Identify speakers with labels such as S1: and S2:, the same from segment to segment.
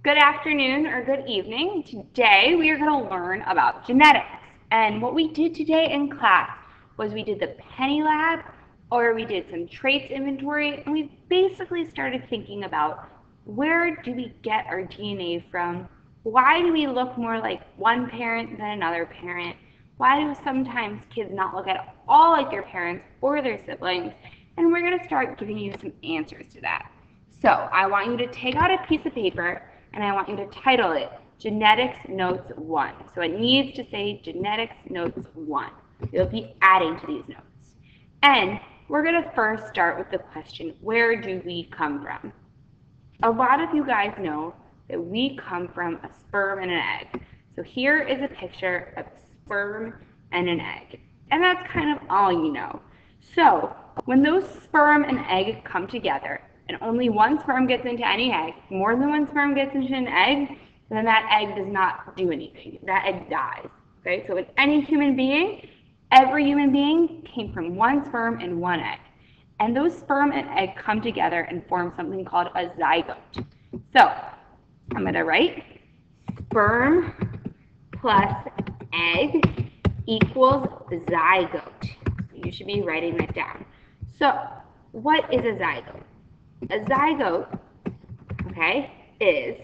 S1: Good afternoon or good evening. Today we are going to learn about genetics. And what we did today in class was we did the Penny Lab, or we did some traits inventory, and we basically started thinking about where do we get our DNA from? Why do we look more like one parent than another parent? Why do sometimes kids not look at all like their parents or their siblings? And we're going to start giving you some answers to that. So I want you to take out a piece of paper and I want you to title it Genetics Notes 1. So it needs to say Genetics Notes 1. You'll be adding to these notes. And we're going to first start with the question, where do we come from? A lot of you guys know that we come from a sperm and an egg. So here is a picture of a sperm and an egg. And that's kind of all you know. So when those sperm and egg come together, and only one sperm gets into any egg, more than one sperm gets into an egg, then that egg does not do anything. That egg dies. Okay? So in any human being, every human being came from one sperm and one egg. And those sperm and egg come together and form something called a zygote. So I'm going to write sperm plus egg equals zygote. You should be writing that down. So what is a zygote? A zygote, okay, is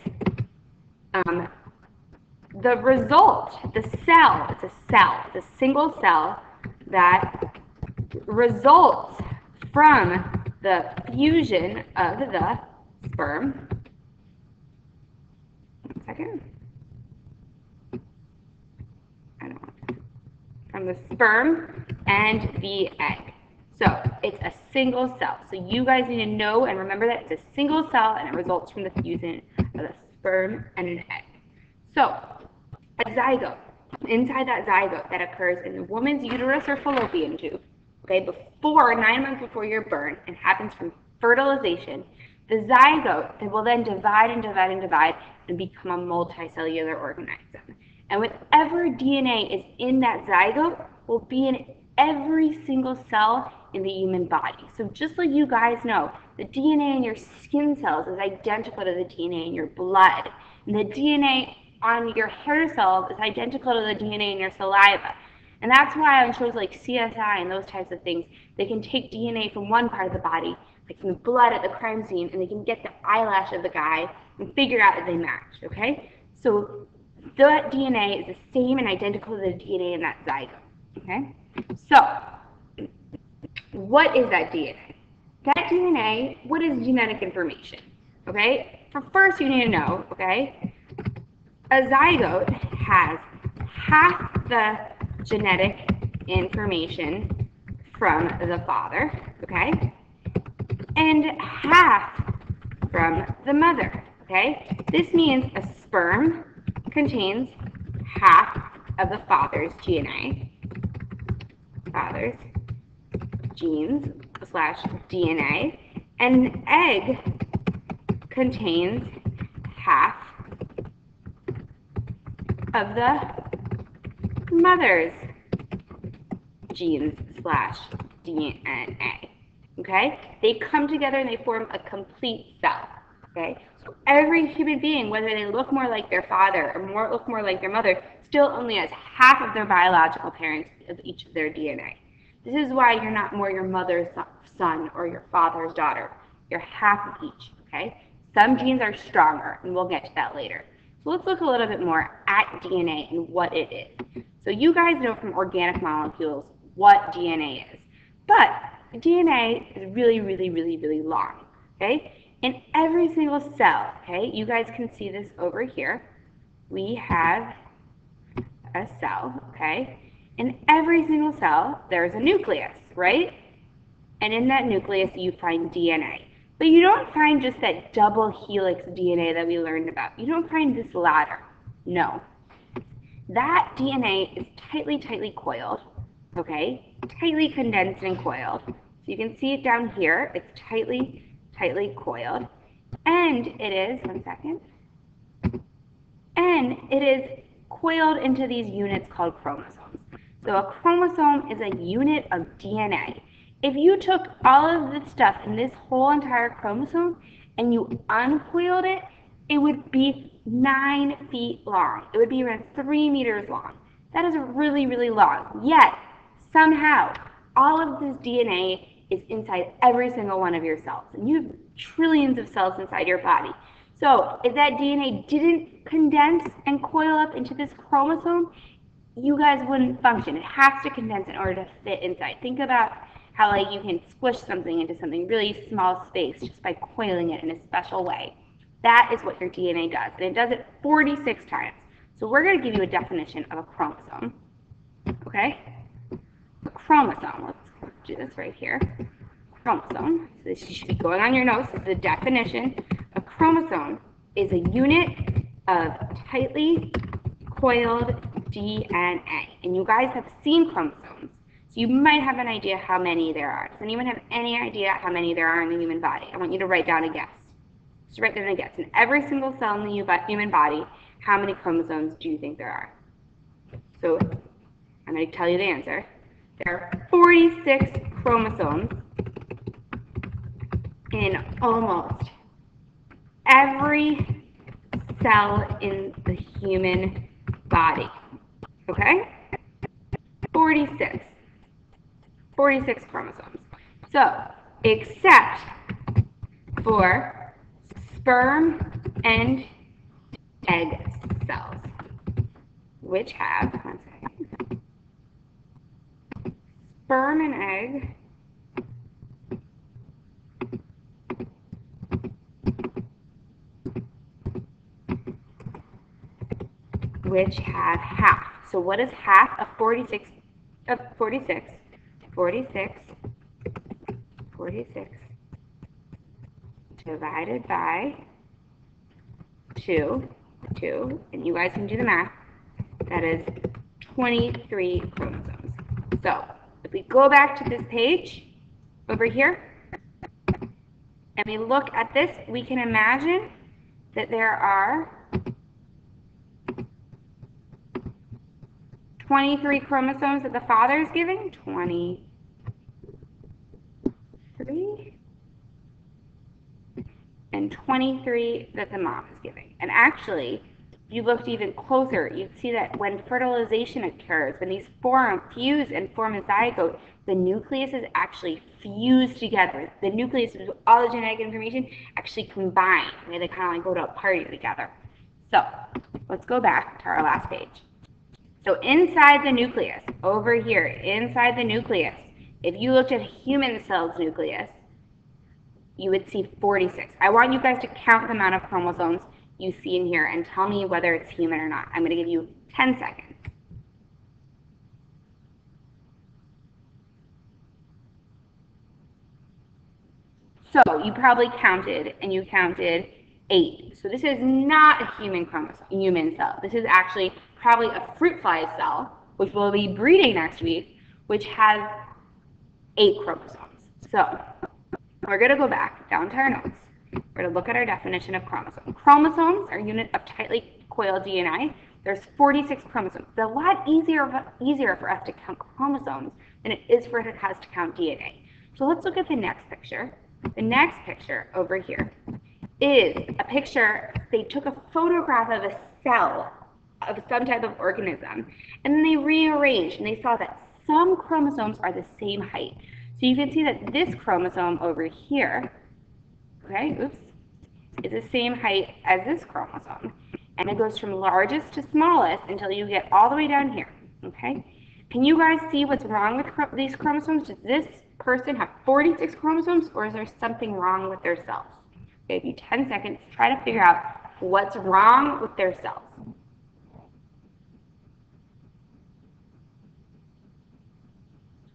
S1: the result, the cell, it's a cell, it's a single cell that results from the fusion of the sperm. One second. From the sperm and the egg. So it's a single cell. So you guys need to know and remember that it's a single cell and it results from the fusion of the sperm and an egg. So a zygote, inside that zygote that occurs in the woman's uterus or fallopian tube, okay, 9 months before you're born, and happens from fertilization, the zygote will then divide and divide and divide and become a multicellular organism. And whatever DNA is in that zygote will be in every single cell in the human body. So just like you guys know, the DNA in your skin cells is identical to the DNA in your blood. And the DNA on your hair cells is identical to the DNA in your saliva. And that's why on shows like CSI and those types of things, they can take DNA from one part of the body, like from the blood at the crime scene, and they can get the eyelash of the guy and figure out that they match, okay? So that DNA is the same and identical to the DNA in that zygote, okay? So, what is that DNA? That DNA, what is genetic information, okay? First, you need to know, okay, a zygote has half the genetic information from the father, okay, and half from the mother, okay? This means a sperm contains half of the father's DNA, father's genes / DNA, and an egg contains half of the mother's genes / DNA. Okay? They come together and they form a complete cell. Okay? So every human being, whether they look more like their father or look more like their mother, still only has half of their biological parents of each of their DNA. This is why you're not more your mother's son or your father's daughter. You're half of each. Okay? Some genes are stronger, and we'll get to that later. So let's look a little bit more at DNA and what it is. So you guys know from organic molecules what DNA is. But DNA is really, really, really, really long. Okay? In every single cell, okay, you guys can see this over here. We have a cell, okay? In every single cell, there's a nucleus, right? And in that nucleus, you find DNA. But you don't find just that double helix DNA that we learned about. You don't find this ladder. No. That DNA is tightly, tightly coiled, okay? Tightly condensed and coiled. So you can see it down here. It's tightly, tightly coiled. And it is, one second, and it is coiled into these units called chromosomes. So a chromosome is a unit of DNA. If you took all of this stuff in this whole entire chromosome and you uncoiled it, it would be 9 feet long. It would be around 3 meters long. That is really, really long. Yet, somehow, all of this DNA is inside every single one of your cells. And you have trillions of cells inside your body. So if that DNA didn't condense and coil up into this chromosome, you guys wouldn't function. It has to condense in order to fit inside. Think about how like you can squish something into something really small space just by coiling it in a special way. That is what your DNA does, and it does it 46 times. So we're going to give you a definition of a chromosome. Okay? A chromosome. Let's do this right here. Chromosome. So this should be going on your notes. This is the definition. A chromosome is a unit of tightly coiled DNA. And you guys have seen chromosomes, so you might have an idea how many there are. Does anyone have any idea how many there are in the human body? I want you to write down a guess. Just write down a guess. In every single cell in the human body, how many chromosomes do you think there are? So I'm going to tell you the answer. There are 46 chromosomes in almost every cell in the human body. Okay? 46. 46 chromosomes. So, except for sperm and egg cells, which have, one second, sperm and egg which have half. So what is half of 46? 46 divided by 2, and you guys can do the math. That is 23 chromosomes. So if we go back to this page over here, and we look at this, we can imagine that there are 23 chromosomes that the father is giving, 23, and 23 that the mom is giving. And actually, if you looked even closer, you'd see that when fertilization occurs, when these fuse and form a zygote, the nucleus is actually fused together. The nucleus with all the genetic information actually combine. They kind of like go to a party together. So let's go back to our last page. So inside the nucleus, over here, inside the nucleus, if you looked at a human cell's nucleus, you would see 46. I want you guys to count the amount of chromosomes you see in here and tell me whether it's human or not. I'm going to give you 10 seconds. So you probably counted, and you counted 8. So this is not a human cell. This is actually probably a fruit fly cell, which will be breeding next week, which has 8 chromosomes. So we're going to go back down to our notes. We're going to look at our definition of chromosome. Chromosomes are a unit of tightly coiled DNA. There's 46 chromosomes. It's a lot easier for us to count chromosomes than it is for us to count DNA. So let's look at the next picture. The next picture over here is a picture. They took a photograph of a cell of some type of organism, and then they rearranged, and they saw that some chromosomes are the same height. So you can see that this chromosome over here, okay, is the same height as this chromosome. And it goes from largest to smallest until you get all the way down here, okay? Can you guys see what's wrong with these chromosomes? Does this person have 46 chromosomes, or is there something wrong with their cells? Okay, give you 10 seconds to try to figure out what's wrong with their cells.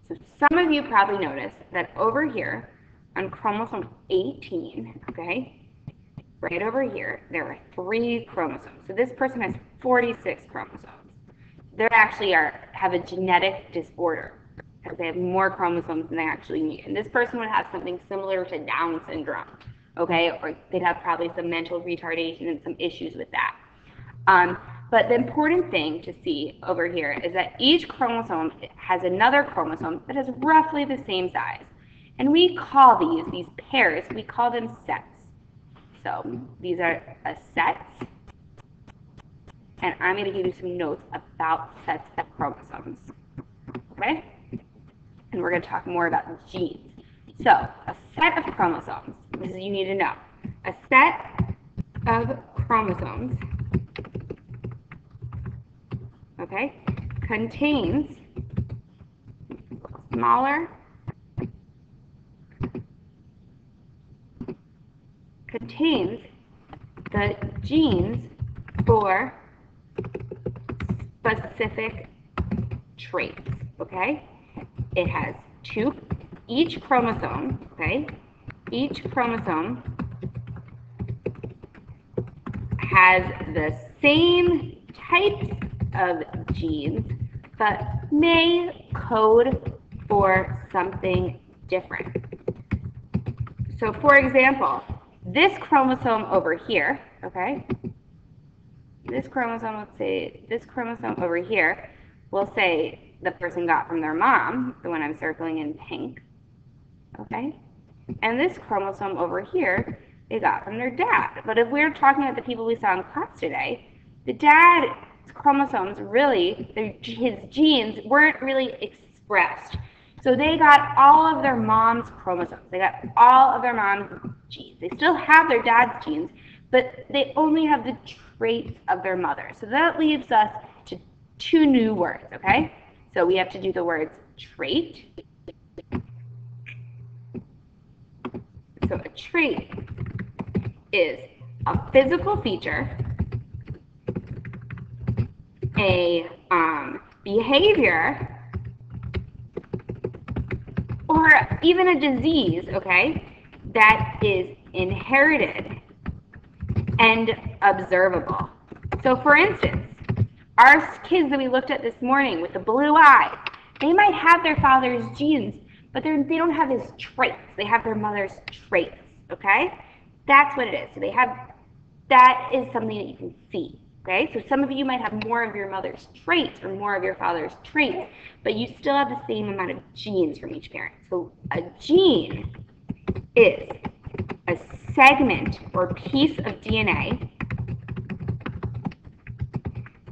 S1: So some of you probably noticed that over here on chromosome 18, okay, right over here, there are 3 chromosomes. So this person has 46 chromosomes. They actually have a genetic disorder because they have more chromosomes than they actually need. And this person would have something similar to Down syndrome, okay, or they'd have probably some mental retardation and some issues with that. But the important thing to see over here is that each chromosome has another chromosome that is roughly the same size. And we call these pairs, we call them sets. So these are a set, and I'm going to give you some notes about sets of chromosomes. Okay? And we're going to talk more about genes. So, a set of chromosomes, this is you need to know. A set of chromosomes, okay, contains smaller, contains the genes for specific traits, okay? It has each chromosome, okay? Each chromosome has the same types of genes, but may code for something different. So for example, this chromosome over here, okay? This chromosome, let's say, this chromosome over here, we'll say the person got from their mom, the one I'm circling in pink, okay? And this chromosome over here, they got from their dad. But if we're talking about the people we saw in class today, the dad's chromosomes really, his genes weren't really expressed. So they got all of their mom's chromosomes. They got all of their mom's genes. They still have their dad's genes, but they only have the traits of their mother. So that leaves us to two new words, okay? So we have to do the words trait. So a trait is a physical feature, a behavior, or even a disease, okay, that is inherited and observable. So for instance, our kids that we looked at this morning with the blue eyes, they might have their father's genes, but they don't have his traits. They have their mother's traits, okay? That's what it is. So that is something that you can see, okay? So some of you might have more of your mother's traits or more of your father's traits, but you still have the same amount of genes from each parent. So a gene is a segment or piece of DNA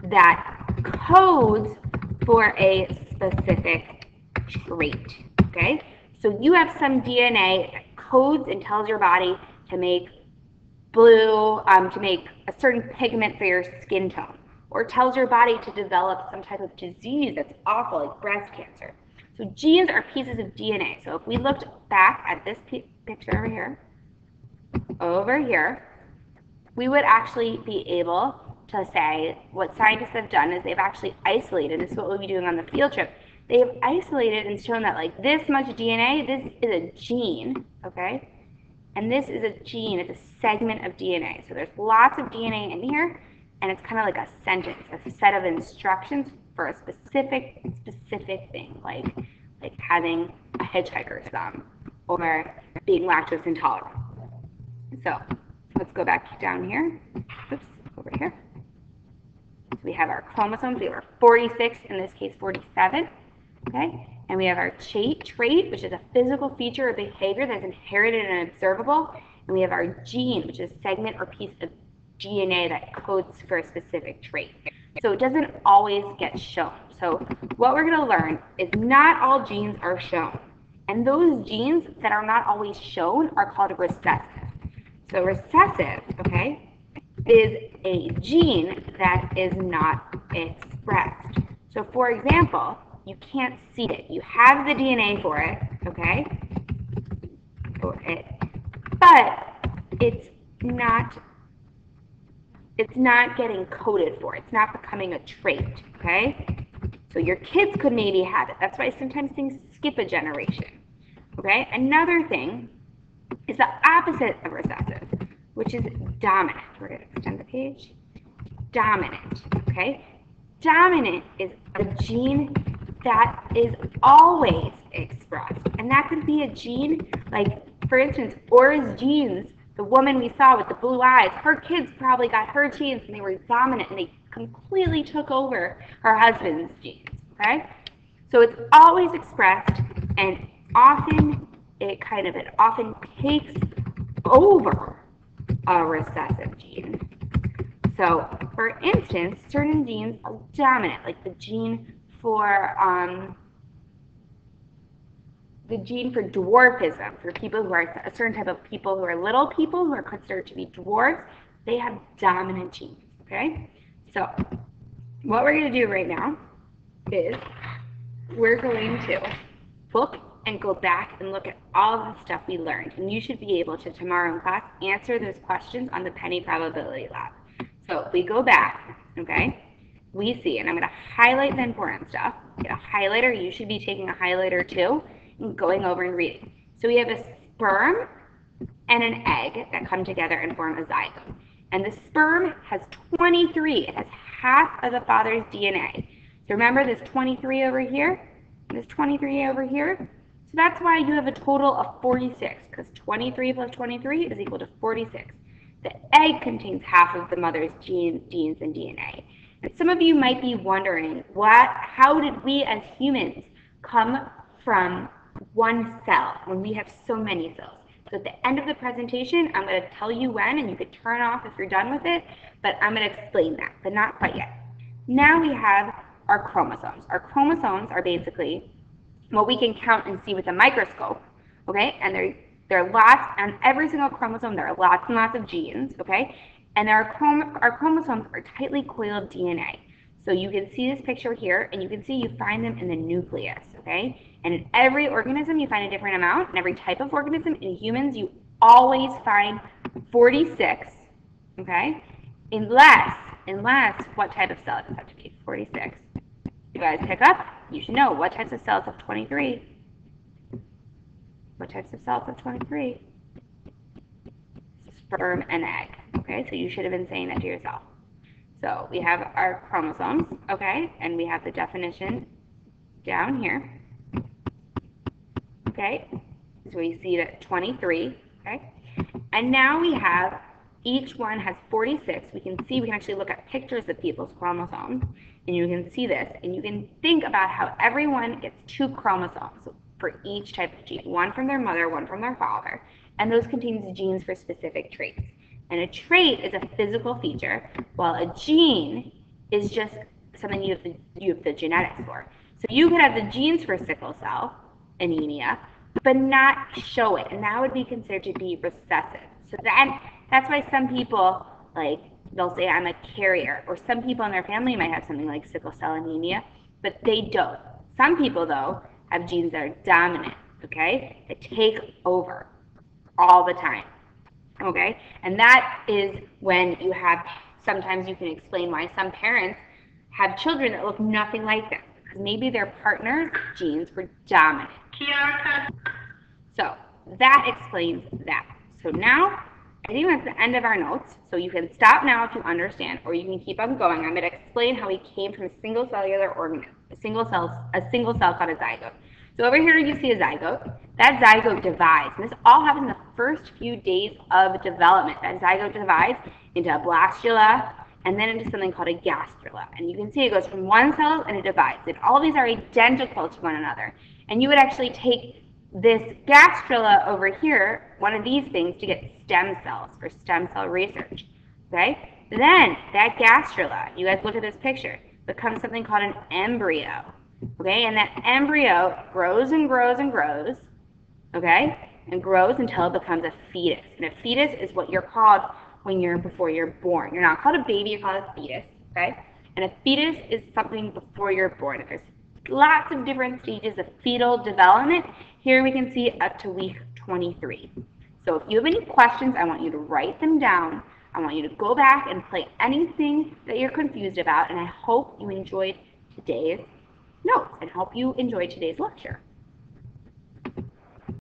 S1: that codes for a specific trait, okay? So you have some DNA that codes and tells your body to make blue, to make a certain pigment for your skin tone, or tells your body to develop some type of disease that's awful, like breast cancer. So genes are pieces of DNA. So if we looked back at this picture over here, we would actually be able to say what scientists have done is they've actually isolated, this is what we'll be doing on the field trip, they've isolated and shown that like this much DNA, this is a gene, okay? And this is a gene, it's a segment of DNA. So there's lots of DNA in here, and it's kind of like a sentence, a set of instructions for a specific thing, like having a hitchhiker's thumb or being lactose intolerant. So let's go back down here. Oops, over here. So we have our chromosomes. We have our 46, in this case 47. Okay, and we have our trait, which is a physical feature or behavior that's inherited and observable. And we have our gene, which is a segment or piece of DNA that codes for a specific trait. So it doesn't always get shown. So what we're going to learn is not all genes are shown. And those genes that are not always shown are called recessive. So recessive, okay, is a gene that is not expressed. So for example, you can't see it. You have the DNA for it, okay, but it's not getting coded for. It's not becoming a trait, okay? So your kids could maybe have it. That's why sometimes things skip a generation, okay? Another thing is the opposite of recessive, which is dominant. We're going to extend the page. Dominant, okay? Dominant is a gene that is always expressed. And that could be a gene, like, for instance, Aura's genes, the woman we saw with the blue eyes, her kids probably got her genes and they were dominant and they completely took over her husband's genes, okay? So it's always expressed, and often it often takes over a recessive gene. So for instance, certain genes are dominant, like the gene for dwarfism, for people who are a certain type of people who are little people who are considered to be dwarfs. They have dominant genes, okay? So what we're going to do right now is we're going to look and go back and look at all of the stuff we learned. And you should be able to, tomorrow in class, answer those questions on the Penny Probability Lab. So if we go back, okay, we see, and I'm going to highlight the important stuff. Get a highlighter. You should be taking a highlighter too and going over and reading. So we have a sperm and an egg that come together and form a zygote. And the sperm has 23. It has half of the father's DNA. So remember this 23 over here, and this 23 over here. So that's why you have a total of 46, because 23 plus 23 is equal to 46. The egg contains half of the mother's genes and DNA. And some of you might be wondering, how did we as humans come from one cell when we have so many cells? So at the end of the presentation, I'm going to tell you when, and you could turn off if you're done with it, but I'm going to explain that, but not quite yet. Now we have our chromosomes. Our chromosomes are basically what we can count and see with a microscope, okay? And there are lots, on every single chromosome, there are lots and lots of genes, okay? And our chromosomes are tightly coiled DNA. So you can see this picture here, and you can see you find them in the nucleus, okay? And in every organism, you find a different amount. In every type of organism, in humans, you always find 46, okay? Unless, what type of cell does it have to be? 46. You guys pick up? You should know what types of cells have 23. What types of cells have 23? Sperm and egg, okay? So you should have been saying that to yourself. So we have our chromosomes, okay? And we have the definition down here, okay? So we see that 23, okay? And now we have, each one has 46. We can actually look at pictures of people's chromosomes, and you can see this, and you can think about how everyone gets 2 chromosomes for each type of gene, one from their mother, one from their father, and those contain genes for specific traits. And a trait is a physical feature, while a gene is just something you have the genetics for. So you could have the genes for sickle cell anemia, but not show it, and that would be considered to be recessive. So that's why some people, like, they'll say I'm a carrier, or some people in their family might have something like sickle cell anemia, but they don't. Some people, though, have genes that are dominant, okay, that take over all the time. Okay, and that is when you have, sometimes you can explain why some parents have children that look nothing like them, because maybe their partner's genes were dominant. So that explains that. So now, I think that's the end of our notes. So you can stop now if you understand, or you can keep on going. I'm going to explain how we came from a single cellular organism, a single cell called a zygote. So over here you see a zygote. That zygote divides, and this all happens in the first few days of development. That zygote divides into a blastula and then into something called a gastrula. And you can see it goes from one cell and it divides. And all these are identical to one another. And you would actually take this gastrula over here, one of these things, to get stem cells for stem cell research. Okay? Then that gastrula, you guys look at this picture, becomes something called an embryo. Okay, and that embryo grows and grows and grows, okay, and grows until it becomes a fetus. And a fetus is what you're called before you're born. You're not called a baby, you're called a fetus, okay? And a fetus is something before you're born. There's lots of different stages of fetal development. Here we can see up to week 23. So if you have any questions, I want you to write them down. I want you to go back and play anything that you're confused about, and I hope you enjoyed today's notes and hope you enjoyed today's lecture.